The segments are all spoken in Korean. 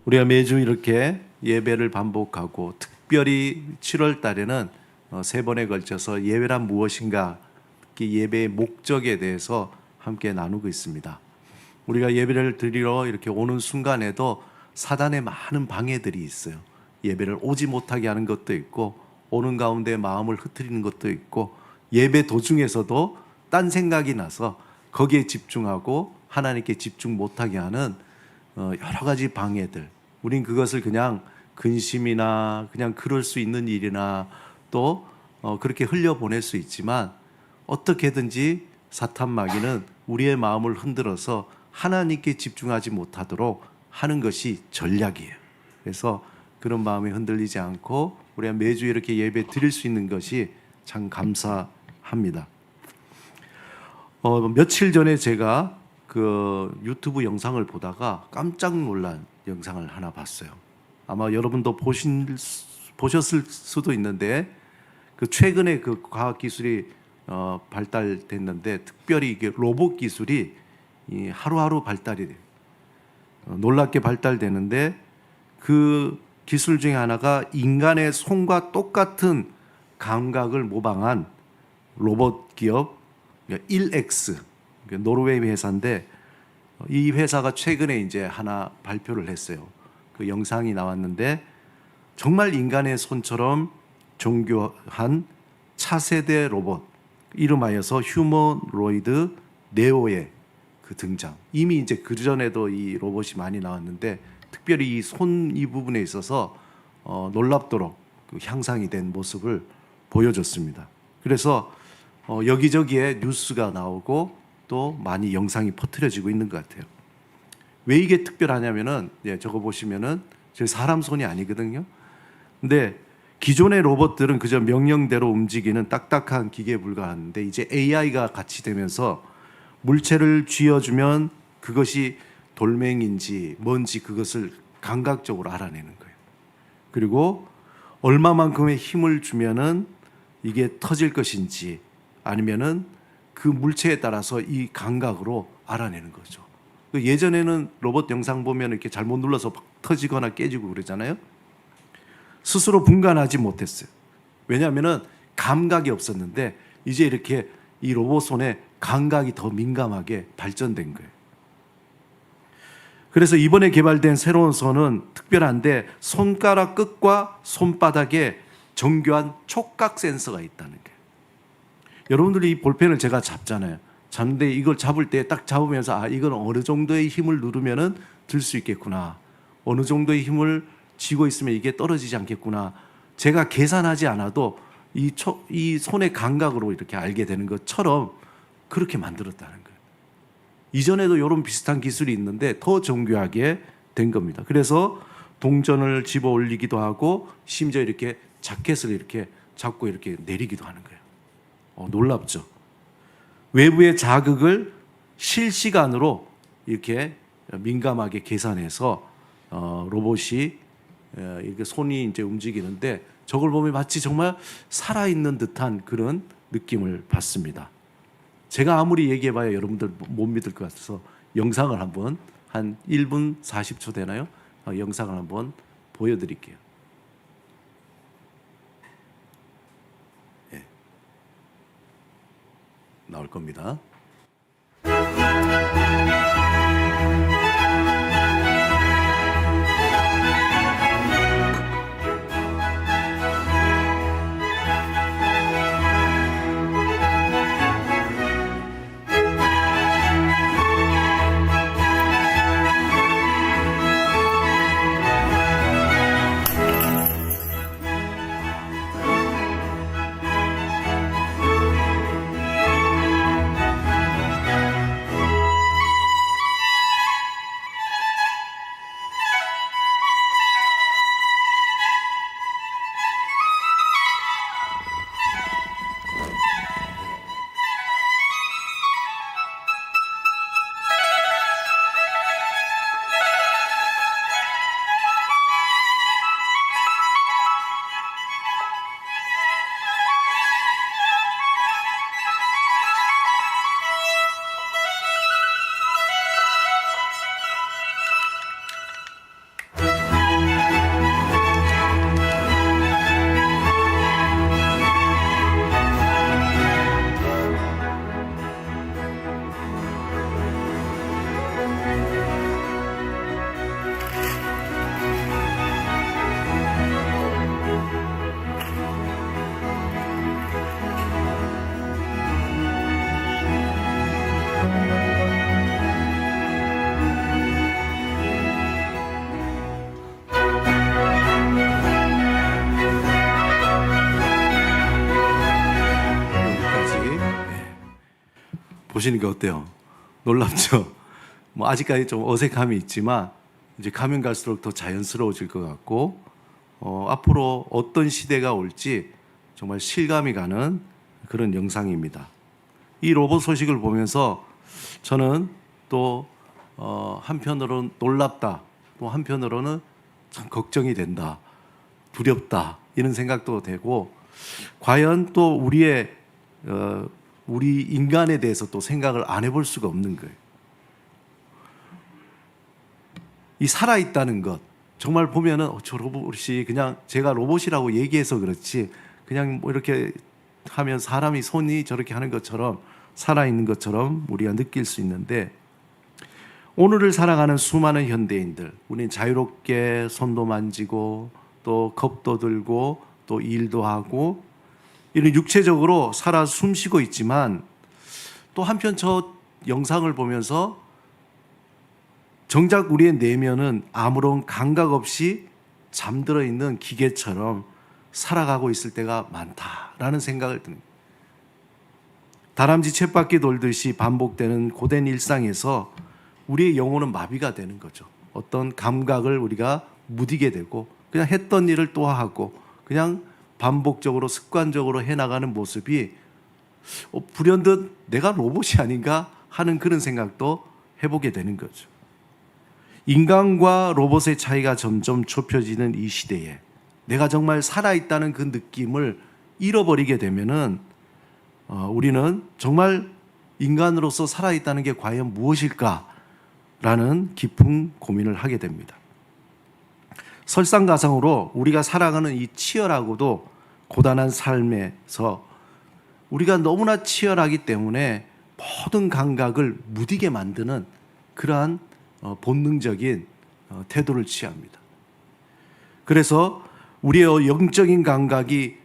우리가 매주 이렇게 예배를 반복하고 특별히 7월 달에는 세 번에 걸쳐서 예배란 무엇인가, 예배의 목적에 대해서 함께 나누고 있습니다. 우리가 예배를 드리러 이렇게 오는 순간에도 사단의 많은 방해들이 있어요. 예배를 오지 못하게 하는 것도 있고, 오는 가운데 마음을 흐트리는 것도 있고, 예배 도중에서도 딴 생각이 나서 거기에 집중하고 하나님께 집중 못하게 하는 여러 가지 방해들. 우린 그것을 그냥 근심이나 그냥 그럴 수 있는 일이나 또 그렇게 흘려보낼 수 있지만, 어떻게든지 사탄 마귀는 우리의 마음을 흔들어서 하나님께 집중하지 못하도록 하는 것이 전략이에요. 그래서 그런 마음이 흔들리지 않고 우리가 매주 이렇게 예배 드릴 수 있는 것이 참 감사합니다. 며칠 전에 제가 그 유튜브 영상을 보다가 깜짝 놀란 영상을 하나 봤어요. 아마 여러분도 보셨을 수도 있는데, 그 최근에 그 과학 기술이 발달됐는데, 특별히 이게 로봇 기술이 하루하루 발달이 돼요. 놀랍게 발달되는데, 그 기술 중에 하나가 인간의 손과 똑같은 감각을 모방한 로봇 기업 1X, 노르웨이 회사인데, 이 회사가 최근에 이제 하나 발표를 했어요. 그 영상이 나왔는데, 정말 인간의 손처럼 정교한 차세대 로봇, 이름하여서 휴머노이드 네오의 그 등장. 이미 이제 그 전에도 이 로봇이 많이 나왔는데, 특별히 이 손 이 부분에 있어서 놀랍도록 그 향상이 된 모습을 보여줬습니다. 그래서 여기저기에 뉴스가 나오고 또 많이 영상이 퍼뜨려지고 있는 것 같아요. 왜 이게 특별하냐면은, 저거 보시면은 저 사람 손이 아니거든요. 근데 기존의 로봇들은 그저 명령대로 움직이는 딱딱한 기계에 불과한데, 이제 AI가 같이 되면서 물체를 쥐어주면 그것이 돌멩인지 뭔지 그것을 감각적으로 알아내는 거예요. 그리고 얼마만큼의 힘을 주면은 이게 터질 것인지, 아니면은 그 물체에 따라서 이 감각으로 알아내는 거죠. 예전에는 로봇 영상 보면 이렇게 잘못 눌러서 터지거나 깨지고 그러잖아요. 스스로 분간하지 못했어요. 왜냐하면은 감각이 없었는데, 이제 이렇게 이 로봇 손에 감각이 더 민감하게 발전된 거예요. 그래서 이번에 개발된 새로운 손은 특별한데, 손가락 끝과 손바닥에 정교한 촉각 센서가 있다는 거예요. 여러분들이 이 볼펜을 제가 잡잖아요. 잡는데 이걸 잡을 때 딱 잡으면서, 이건 어느 정도의 힘을 누르면은 들 수 있겠구나, 어느 정도의 힘을 쥐고 있으면 이게 떨어지지 않겠구나, 제가 계산하지 않아도 이 손의 감각으로 이렇게 알게 되는 것처럼 그렇게 만들었다는 거예요. 이전에도 이런 비슷한 기술이 있는데 더 정교하게 된 겁니다. 그래서 동전을 집어 올리기도 하고, 심지어 이렇게 자켓을 이렇게 잡고 이렇게 내리기도 하는 거예요. 놀랍죠? 외부의 자극을 실시간으로 이렇게 민감하게 계산해서 로봇이 이렇게 손이 이제 움직이는데, 저걸 보면 마치 정말 살아있는 듯한 그런 느낌을 받습니다. 제가 아무리 얘기해봐야 여러분들 못 믿을 것 같아서 영상을 한번, 한 1분 40초 되나요? 영상을 한번 보여드릴게요. 네. 나올 겁니다. 보시니까 어때요? 놀랍죠? 뭐 아직까지 좀 어색함이 있지만 이제 가면 갈수록 더 자연스러워질 것 같고 앞으로 어떤 시대가 올지 정말 실감이 가는 그런 영상입니다. 이 로봇 소식을 보면서 저는 또 한편으로는 놀랍다, 또 한편으로는 참 걱정이 된다, 두렵다 이런 생각도 되고 과연 또 우리 인간에 대해서 또 생각을 안 해볼 수가 없는 거예요. 이 살아있다는 것 정말 보면은 저 로봇이 그냥 제가 로봇이라고 얘기해서 그렇지 그냥 뭐 이렇게 하면 사람이 손이 저렇게 하는 것처럼 살아있는 것처럼 우리가 느낄 수 있는데 오늘을 살아가는 수많은 현대인들 우리는 자유롭게 손도 만지고 또 컵도 들고 또 일도 하고 이런 육체적으로 살아 숨쉬고 있지만 또 한편 저 영상을 보면서 정작 우리의 내면은 아무런 감각 없이 잠들어 있는 기계처럼 살아가고 있을 때가 많다라는 생각을 듭니다. 다람쥐 쳇바퀴 돌듯이 반복되는 고된 일상에서 우리의 영혼은 마비가 되는 거죠. 어떤 감각을 우리가 무디게 되고 그냥 했던 일을 또 하고 그냥 반복적으로 습관적으로 해나가는 모습이 불현듯 내가 로봇이 아닌가 하는 그런 생각도 해보게 되는 거죠. 인간과 로봇의 차이가 점점 좁혀지는 이 시대에 내가 정말 살아있다는 그 느낌을 잃어버리게 되면은 우리는 정말 인간으로서 살아있다는 게 과연 무엇일까라는 깊은 고민을 하게 됩니다. 설상가상으로 우리가 살아가는 이 치열하고도 고단한 삶에서 우리가 너무나 치열하기 때문에 모든 감각을 무디게 만드는 그러한 본능적인 태도를 취합니다. 그래서 우리의 영적인 감각이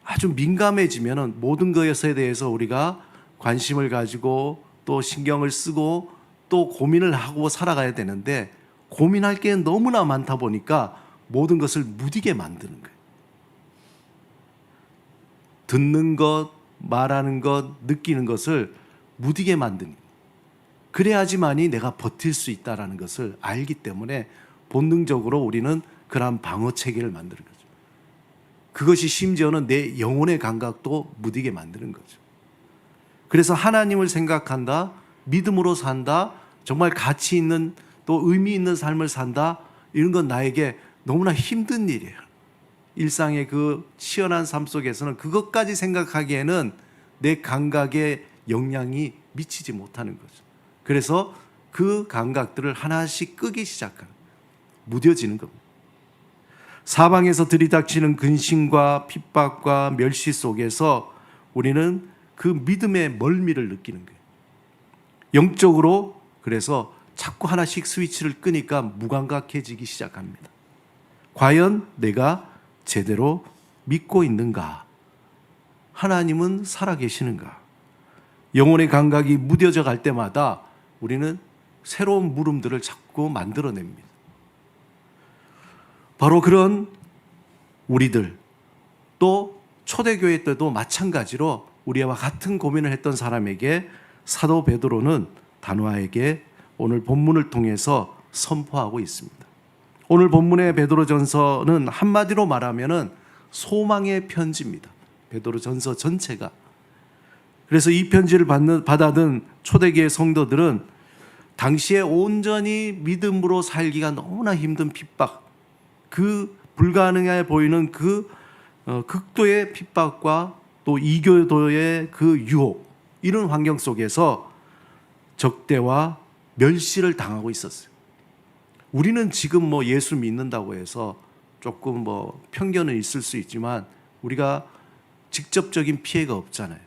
아주 민감해지면 모든 것에 대해서 우리가 관심을 가지고 또 신경을 쓰고 또 고민을 하고 살아가야 되는데 고민할 게 너무나 많다 보니까 모든 것을 무디게 만드는 거예요. 듣는 것, 말하는 것, 느끼는 것을 무디게 만드는 거예요. 그래야지만이 내가 버틸 수 있다는 것을 알기 때문에 본능적으로 우리는 그러한 방어 체계를 만드는 거죠. 그것이 심지어는 내 영혼의 감각도 무디게 만드는 거죠. 그래서 하나님을 생각한다, 믿음으로 산다, 정말 가치 있는 또 의미 있는 삶을 산다, 이런 건 나에게 너무나 힘든 일이에요. 일상의 그 치열한 삶 속에서는 그것까지 생각하기에는 내 감각에 영향이 미치지 못하는 거죠. 그래서 그 감각들을 하나씩 끄기 시작하는, 무뎌지는 겁니다. 사방에서 들이닥치는 근심과 핍박과 멸시 속에서 우리는 그 믿음의 멀미를 느끼는 거예요. 영적으로 그래서 자꾸 하나씩 스위치를 끄니까 무감각해지기 시작합니다. 과연 내가 제대로 믿고 있는가? 하나님은 살아계시는가? 영혼의 감각이 무뎌져 갈 때마다 우리는 새로운 물음들을 자꾸 만들어냅니다. 바로 그런 우리들, 또 초대교회 때도 마찬가지로 우리와 같은 고민을 했던 사람에게 사도 베드로는 단호하게 오늘 본문을 통해서 선포하고 있습니다. 오늘 본문의 베드로전서는 한마디로 말하면은 소망의 편지입니다. 베드로전서 전체가. 그래서 이 편지를 받아든 초대교회 성도들은 당시에 온전히 믿음으로 살기가 너무나 힘든 핍박, 그 불가능해 보이는 그 극도의 핍박과 또 이교도의 그 유혹, 이런 환경 속에서 적대와 멸시를 당하고 있었어요. 우리는 지금 뭐 예수 믿는다고 해서 조금 뭐 편견은 있을 수 있지만 우리가 직접적인 피해가 없잖아요.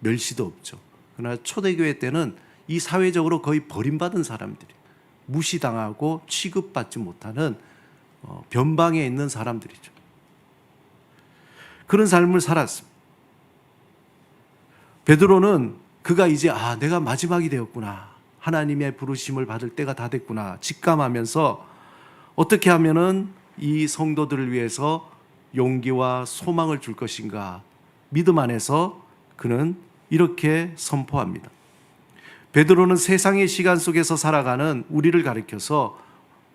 멸시도 없죠. 그러나 초대교회 때는 이 사회적으로 거의 버림받은 사람들이, 무시당하고 취급받지 못하는 변방에 있는 사람들이죠. 그런 삶을 살았습니다. 베드로는 그가 이제 내가 마지막이 되었구나, 하나님의 부르심을 받을 때가 다 됐구나 직감하면서 어떻게 하면은 이 성도들을 위해서 용기와 소망을 줄 것인가 믿음 안에서 그는 이렇게 선포합니다. 베드로는 세상의 시간 속에서 살아가는 우리를 가리켜서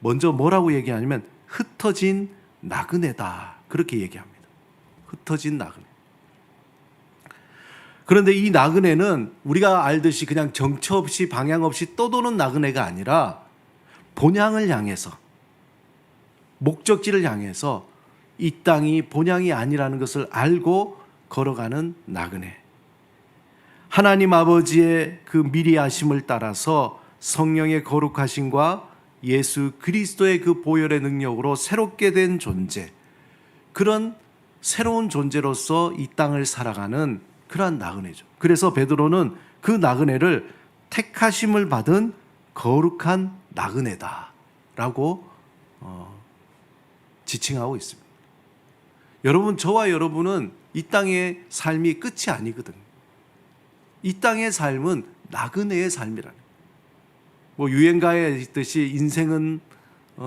먼저 뭐라고 얘기하냐면 흩어진 나그네다, 그렇게 얘기합니다. 흩어진 나그네. 그런데 이 나그네는 우리가 알듯이 그냥 정처 없이 방향 없이 떠도는 나그네가 아니라 본향을 향해서, 목적지를 향해서 이 땅이 본향이 아니라는 것을 알고 걸어가는 나그네. 하나님 아버지의 그 미리 하심을 따라서 성령의 거룩하심과 예수 그리스도의 그 보혈의 능력으로 새롭게 된 존재, 그런 새로운 존재로서 이 땅을 살아가는 그러한 나그네죠. 그래서 베드로는 그 나그네를 택하심을 받은 거룩한 나그네다라고 지칭하고 있습니다. 여러분, 저와 여러분은 이 땅의 삶이 끝이 아니거든요. 이 땅의 삶은 나그네의 삶이라는, 유행가에 있듯이 인생은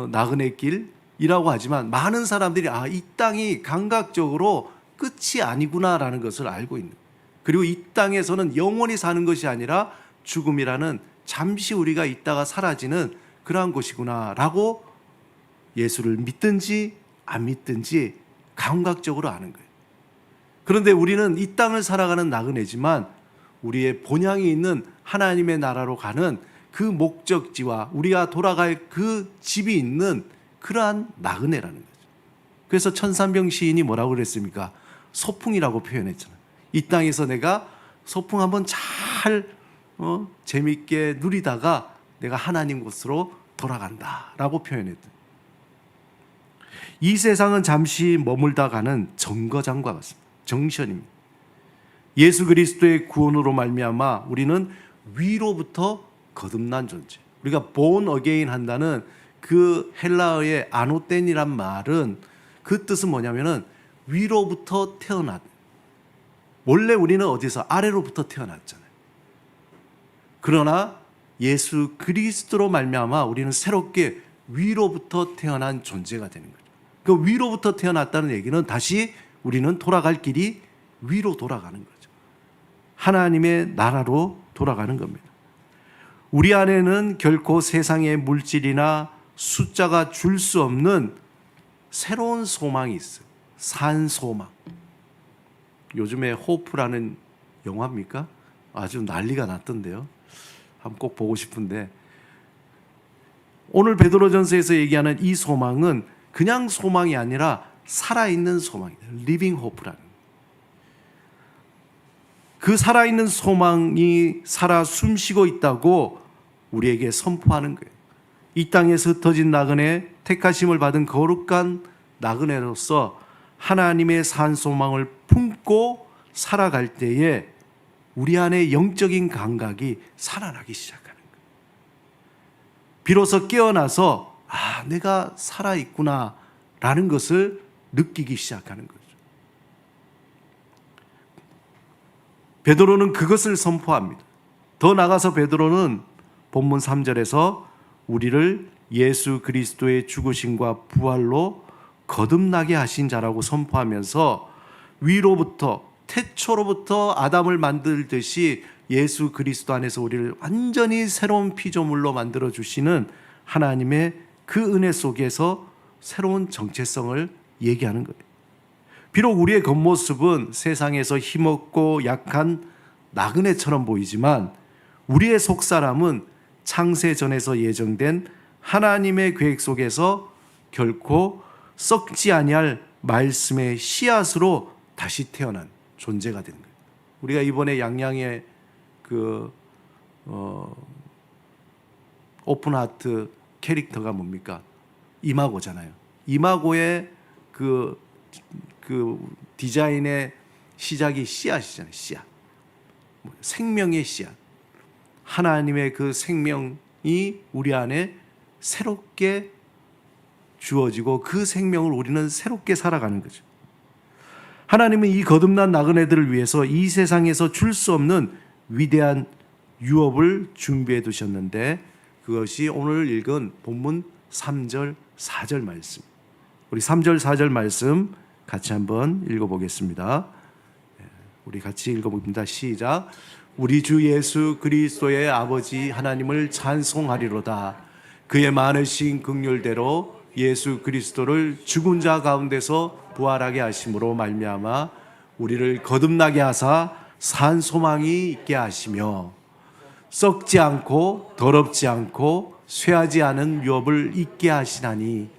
나그네 길이라고 하지만 많은 사람들이 이 땅이 감각적으로 끝이 아니구나라는 것을 알고 있는, 그리고 이 땅에서는 영원히 사는 것이 아니라 죽음이라는 잠시 우리가 있다가 사라지는 그러한 곳이구나라고 예수를 믿든지 안 믿든지 감각적으로 아는 거예요. 그런데 우리는 이 땅을 살아가는 나그네지만 우리의 본향이 있는 하나님의 나라로 가는 그 목적지와 우리가 돌아갈 그 집이 있는 그러한 나그네라는 거죠. 그래서 천산병 시인이 뭐라고 그랬습니까? 소풍이라고 표현했잖아요. 이 땅에서 내가 소풍 한번 잘 재밌게 누리다가 내가 하나님 곳으로 돌아간다라고 표현했던, 이 세상은 잠시 머물다 가는 정거장과 같습니다. 정션입니다. 예수 그리스도의 구원으로 말미암아 우리는 위로부터 거듭난 존재. 우리가 born again 한다는 그 헬라어의 아노텐이란 말은 그 뜻은 뭐냐면은 위로부터 태어났. 원래 우리는 어디서 아래로부터 태어났잖아요. 그러나 예수 그리스도로 말미암아 우리는 새롭게 위로부터 태어난 존재가 되는 거죠. 그 위로부터 태어났다는 얘기는 다시 우리는 돌아갈 길이 위로 돌아가는 거죠. 하나님의 나라로 돌아가는 겁니다. 우리 안에는 결코 세상의 물질이나 숫자가 줄 수 없는 새로운 소망이 있어요. 산 소망. 요즘에 호프라는 영화입니까? 아주 난리가 났던데요. 한번 꼭 보고 싶은데, 오늘 베드로전서에서 얘기하는 이 소망은 그냥 소망이 아니라 살아있는 소망이에요. 리빙 호프라는. 그 살아있는 소망이 살아 숨쉬고 있다고 우리에게 선포하는 거예요. 이 땅에서 흩어진 나그네, 택하심을 받은 거룩한 나그네로서 하나님의 산 소망을 품고 살아갈 때에 우리 안에 영적인 감각이 살아나기 시작하는 거예요. 비로소 깨어나서 내가 살아있구나 라는 것을 느끼기 시작하는 거죠. 베드로는 그것을 선포합니다. 더 나아가서 베드로는 본문 3절에서 우리를 예수 그리스도의 죽으심과 부활로 거듭나게 하신 자라고 선포하면서 위로부터, 태초로부터 아담을 만들듯이 예수 그리스도 안에서 우리를 완전히 새로운 피조물로 만들어 주시는 하나님의 그 은혜 속에서 새로운 정체성을 얘기하는 거예요. 비록 우리의 겉모습은 세상에서 힘없고 약한 나그네처럼 보이지만 우리의 속사람은 창세전에서 예정된 하나님의 계획 속에서 결코 썩지 아니할 말씀의 씨앗으로 다시 태어난 존재가 되는 거예요. 우리가 이번에 양양의 오픈하트 캐릭터가 뭡니까? 이마고잖아요. 이마고의 그 디자인의 시작이 씨앗이잖아요. 씨앗. 생명의 씨앗. 하나님의 그 생명이 우리 안에 새롭게 주어지고 그 생명을 우리는 새롭게 살아가는 거죠. 하나님은 이 거듭난 나그네들을 위해서 이 세상에서 줄 수 없는 위대한 유업을 준비해 두셨는데 그것이 오늘 읽은 본문 3절, 4절 말씀. 우리 3절, 4절 말씀 같이 한번 읽어보겠습니다. 우리 같이 읽어봅니다. 시작. 우리 주 예수 그리스도의 아버지 하나님을 찬송하리로다. 그의 많으신 긍휼대로 예수 그리스도를 죽은 자 가운데서 부활하게 하심으로 말미암아 우리를 거듭나게 하사 산 소망이 있게 하시며 썩지 않고 더럽지 않고 쇠하지 않은 유업을 있게 하시나니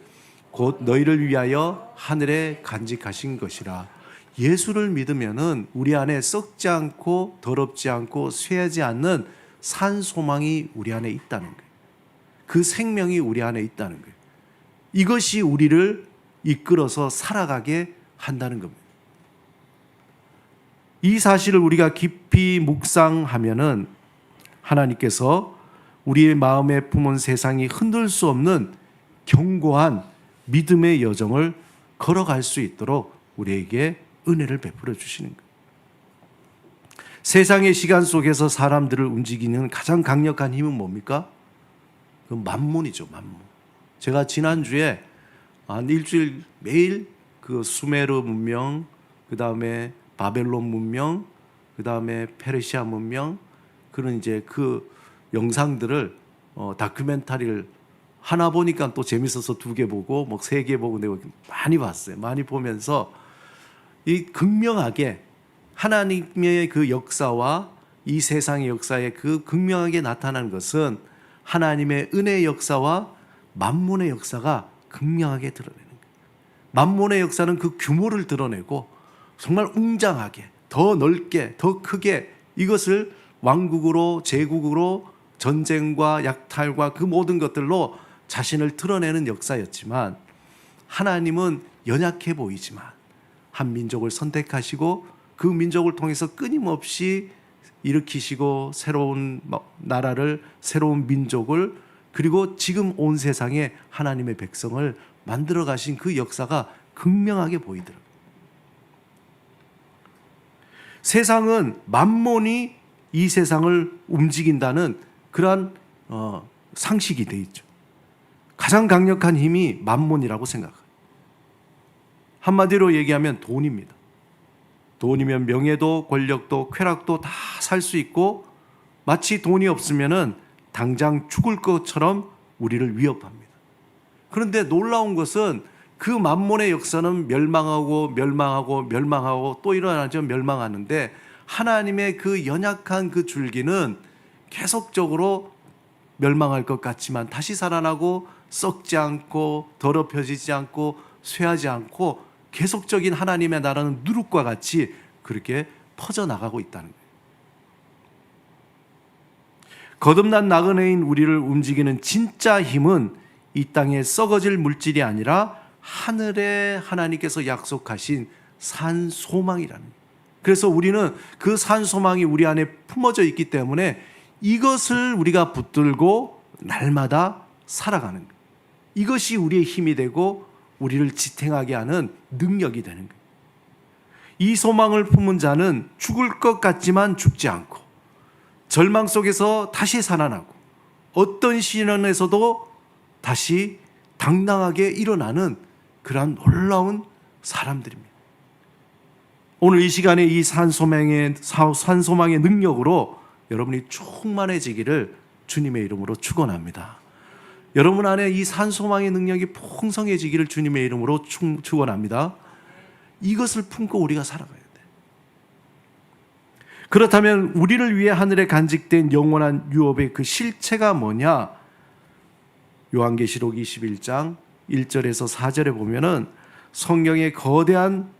곧 너희를 위하여 하늘에 간직하신 것이라. 예수를 믿으면은 우리 안에 썩지 않고 더럽지 않고 쇠하지 않는 산 소망이 우리 안에 있다는 거예요. 그 생명이 우리 안에 있다는 거예요. 이것이 우리를 이끌어서 살아가게 한다는 겁니다. 이 사실을 우리가 깊이 묵상하면은 하나님께서 우리의 마음에 품은 세상이 흔들 수 없는 견고한 믿음의 여정을 걸어갈 수 있도록 우리에게 은혜를 베풀어 주시는 거예요. 세상의 시간 속에서 사람들을 움직이는 가장 강력한 힘은 뭡니까? 그 만몬이죠, 만몬. 제가 지난주에 한 일주일 매일 그 수메르 문명, 그 다음에 바벨론 문명, 그 다음에 페르시아 문명, 그런 이제 그 영상들을 다큐멘터리를 하나 보니까 또 재밌어서 2개 보고 뭐 3개 보고 내가 많이 봤어요. 많이 보면서 이 극명하게 하나님의 그 역사와 이 세상의 역사에 그 극명하게 나타난 것은 하나님의 은혜의 역사와 만몬의 역사가 극명하게 드러내는 거예요. 만몬의 역사는 그 규모를 드러내고 정말 웅장하게 더 넓게 더 크게 이것을 왕국으로 제국으로 전쟁과 약탈과 그 모든 것들로 자신을 드러내는 역사였지만 하나님은 연약해 보이지만 한 민족을 선택하시고 그 민족을 통해서 끊임없이 일으키시고 새로운 나라를 새로운 민족을 그리고 지금 온 세상에 하나님의 백성을 만들어 가신 그 역사가 극명하게 보이더라고요. 세상은 만몬이 이 세상을 움직인다는 그러한 상식이 돼 있죠. 가장 강력한 힘이 만몬이라고 생각해요. 한마디로 얘기하면 돈입니다. 돈이면 명예도 권력도 쾌락도 다 살 수 있고 마치 돈이 없으면은 당장 죽을 것처럼 우리를 위협합니다. 그런데 놀라운 것은 그 만몬의 역사는 멸망하고 또 일어나죠. 멸망하는데 하나님의 그 연약한 그 줄기는 계속적으로 멸망할 것 같지만 다시 살아나고 썩지 않고 더럽혀지지 않고 쇠하지 않고 계속적인 하나님의 나라는 누룩과 같이 그렇게 퍼져나가고 있다는 거예요. 거듭난 나그네인 우리를 움직이는 진짜 힘은 이 땅에 썩어질 물질이 아니라 하늘에 하나님께서 약속하신 산 소망이라는 거예요. 그래서 우리는 그 산 소망이 우리 안에 품어져 있기 때문에 이것을 우리가 붙들고 날마다 살아가는 거예요. 이것이 우리의 힘이 되고 우리를 지탱하게 하는 능력이 되는 거예요. 이 소망을 품은 자는 죽을 것 같지만 죽지 않고 절망 속에서 다시 살아나고 어떤 시련에서도 다시 당당하게 일어나는 그러한 놀라운 사람들입니다. 오늘 이 시간에 이 산소망의 능력으로 여러분이 충만해지기를 주님의 이름으로 축원합니다. 여러분 안에 이 산소망의 능력이 풍성해지기를 주님의 이름으로 축원합니다. 이것을 품고 우리가 살아가야 돼. 그렇다면 우리를 위해 하늘에 간직된 영원한 유업의 그 실체가 뭐냐? 요한계시록 21장 1절에서 4절에 보면은 성경의 거대한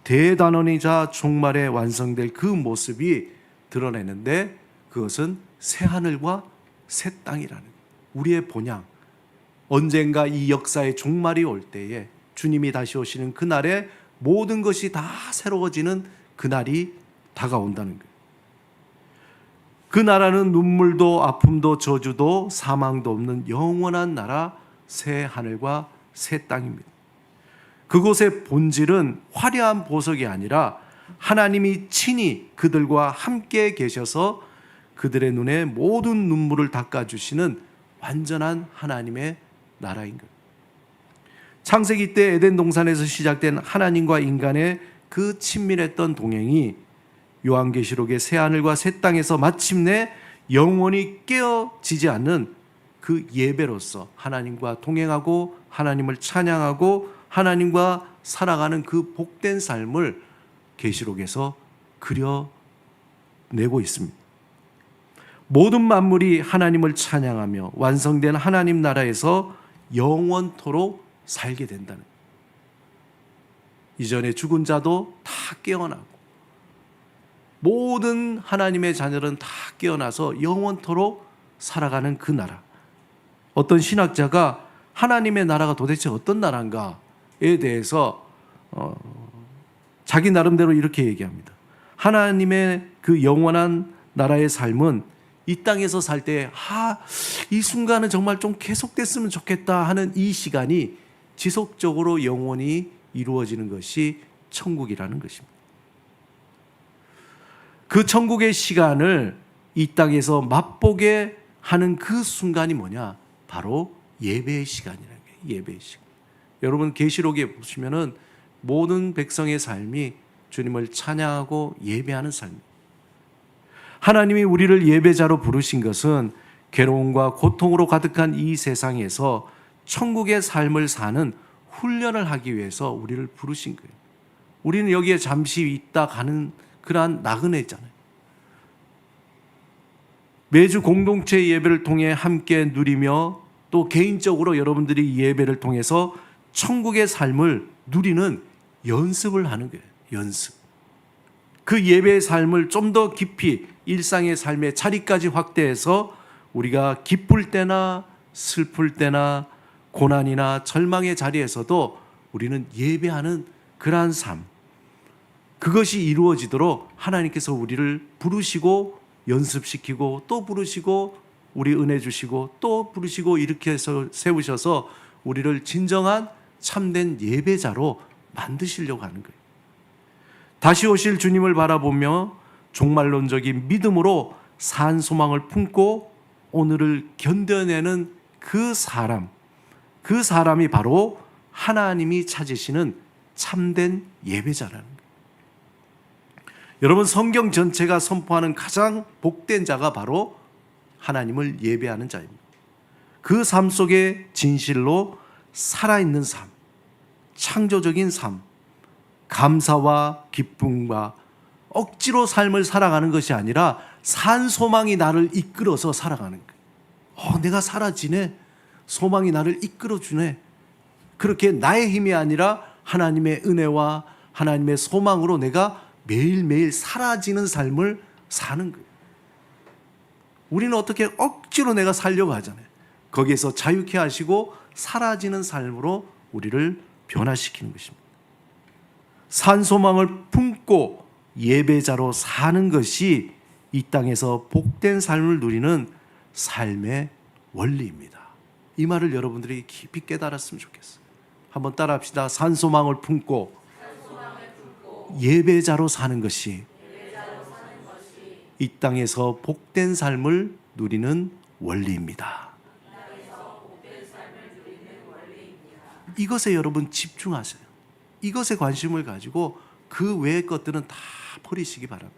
대단원이자 종말에 완성될 그 모습이 드러내는데 그것은 새 하늘과 새 땅이라는 우리의 본향. 언젠가 이 역사의 종말이 올 때에 주님이 다시 오시는 그날에 모든 것이 다 새로워지는 그날이 다가온다는 거예요. 그 나라는 눈물도 아픔도 저주도 사망도 없는 영원한 나라 새 하늘과 새 땅입니다. 그곳의 본질은 화려한 보석이 아니라 하나님이 친히 그들과 함께 계셔서 그들의 눈에 모든 눈물을 닦아주시는 완전한 하나님의 나라인 것. 창세기 때 에덴 동산에서 시작된 하나님과 인간의 그 친밀했던 동행이 요한계시록의 새 하늘과 새 땅에서 마침내 영원히 깨어지지 않는 그 예배로서 하나님과 동행하고 하나님을 찬양하고 하나님과 살아가는 그 복된 삶을 계시록에서 그려내고 있습니다. 모든 만물이 하나님을 찬양하며 완성된 하나님 나라에서 영원토록 살게 된다는 거예요. 이전에 죽은 자도 다 깨어나고 모든 하나님의 자녀는 다 깨어나서 영원토록 살아가는 그 나라. 어떤 신학자가 하나님의 나라가 도대체 어떤 나라인가에 대해서 자기 나름대로 이렇게 얘기합니다. 하나님의 그 영원한 나라의 삶은 이 땅에서 살 때 이 순간은 정말 좀 계속됐으면 좋겠다 하는 이 시간이 지속적으로 영원히 이루어지는 것이 천국이라는 것입니다. 그 천국의 시간을 이 땅에서 맛보게 하는 그 순간이 뭐냐? 바로 예배의 시간이라는 거예요. 예배의 시간. 여러분 계시록에 보시면은 모든 백성의 삶이 주님을 찬양하고 예배하는 삶입니다. 하나님이 우리를 예배자로 부르신 것은 괴로움과 고통으로 가득한 이 세상에서 천국의 삶을 사는 훈련을 하기 위해서 우리를 부르신 거예요. 우리는 여기에 잠시 있다 가는 그러한 나그네잖아요. 매주 공동체 예배를 통해 함께 누리며 또 개인적으로 여러분들이 예배를 통해서 천국의 삶을 누리는 연습을 하는 거예요. 연습. 그 예배의 삶을 좀 더 깊이 일상의 삶의 자리까지 확대해서 우리가 기쁠 때나 슬플 때나 고난이나 절망의 자리에서도 우리는 예배하는 그러한 삶, 그것이 이루어지도록 하나님께서 우리를 부르시고 연습시키고 또 부르시고 우리 은혜 주시고 또 부르시고 이렇게 해서 세우셔서 우리를 진정한 참된 예배자로 만드시려고 하는 거예요. 다시 오실 주님을 바라보며 종말론적인 믿음으로 산 소망을 품고 오늘을 견뎌내는 그 사람이 바로 하나님이 찾으시는 참된 예배자라는 거예요. 여러분 성경 전체가 선포하는 가장 복된 자가 바로 하나님을 예배하는 자입니다. 그 삶 속에 진실로 살아있는 삶, 창조적인 삶, 감사와 기쁨과 억지로 삶을 살아가는 것이 아니라 산 소망이 나를 이끌어서 살아가는 거예요. 내가 사라지네. 소망이 나를 이끌어주네. 그렇게 나의 힘이 아니라 하나님의 은혜와 하나님의 소망으로 내가 매일매일 사라지는 삶을 사는 거예요. 우리는 어떻게 억지로 내가 살려고 하잖아요. 거기에서 자유케 하시고 사라지는 삶으로 우리를 변화시키는 것입니다. 산 소망을 품고 예배자로 사는 것이 이 땅에서 복된 삶을 누리는 삶의 원리입니다. 이 말을 여러분들이 깊이 깨달았으면 좋겠어요. 한번 따라합시다. 산 소망을 품고 예배자로 사는 것이 이 땅에서 복된 삶을 누리는 원리입니다. 이것에 여러분 집중하세요. 이것에 관심을 가지고 그 외의 것들은 다 버리시기 바랍니다.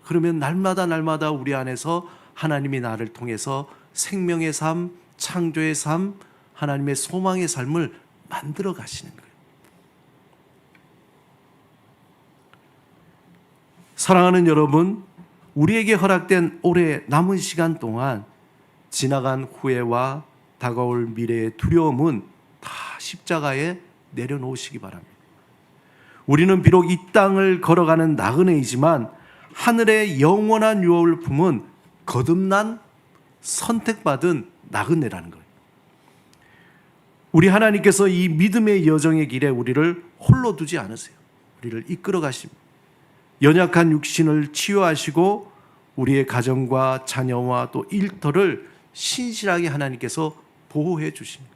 그러면 날마다 우리 안에서 하나님이 나를 통해서 생명의 삶, 창조의 삶, 하나님의 소망의 삶을 만들어 가시는 거예요. 사랑하는 여러분, 우리에게 허락된 올해 남은 시간 동안 지나간 후회와 다가올 미래의 두려움은 다 십자가에 내려놓으시기 바랍니다. 우리는 비록 이 땅을 걸어가는 나그네이지만 하늘의 영원한 유업을 품은 거듭난 선택받은 나그네라는 거예요. 우리 하나님께서 이 믿음의 여정의 길에 우리를 홀로 두지 않으세요. 우리를 이끌어 가십니다. 연약한 육신을 치유하시고 우리의 가정과 자녀와 또 일터를 신실하게 하나님께서 보호해 주십니다.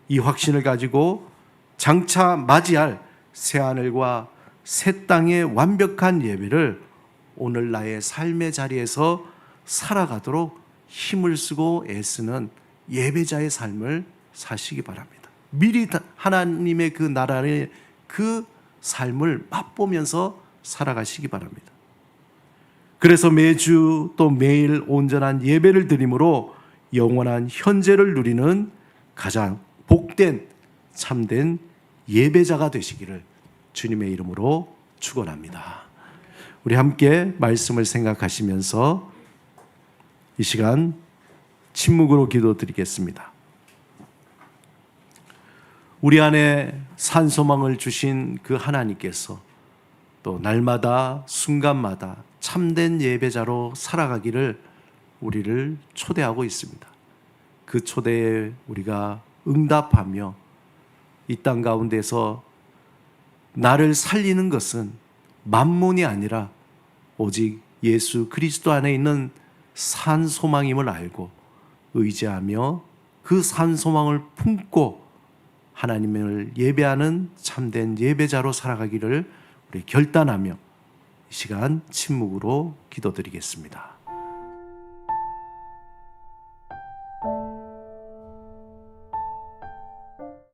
이 확신을 가지고 장차 맞이할 새하늘과 새 땅의 완벽한 예배를 오늘 나의 삶의 자리에서 살아가도록 힘을 쓰고 애쓰는 예배자의 삶을 사시기 바랍니다. 미리 하나님의 그 나라의 그 삶을 맛보면서 살아가시기 바랍니다. 그래서 매주 또 매일 온전한 예배를 드림으로 영원한 현재를 누리는 가장 복된 참된 예배자가 되시기를 주님의 이름으로 축원합니다. 우리 함께 말씀을 생각하시면서 이 시간 침묵으로 기도드리겠습니다. 우리 안에 산소망을 주신 그 하나님께서 또 날마다 순간마다 참된 예배자로 살아가기를 우리를 초대하고 있습니다. 그 초대에 우리가 응답하며 이 땅 가운데서 나를 살리는 것은 만몬이 아니라 오직 예수 그리스도 안에 있는 산 소망임을 알고 의지하며 그 산 소망을 품고 하나님을 예배하는 참된 예배자로 살아가기를 우리 결단하며 이 시간 침묵으로 기도드리겠습니다.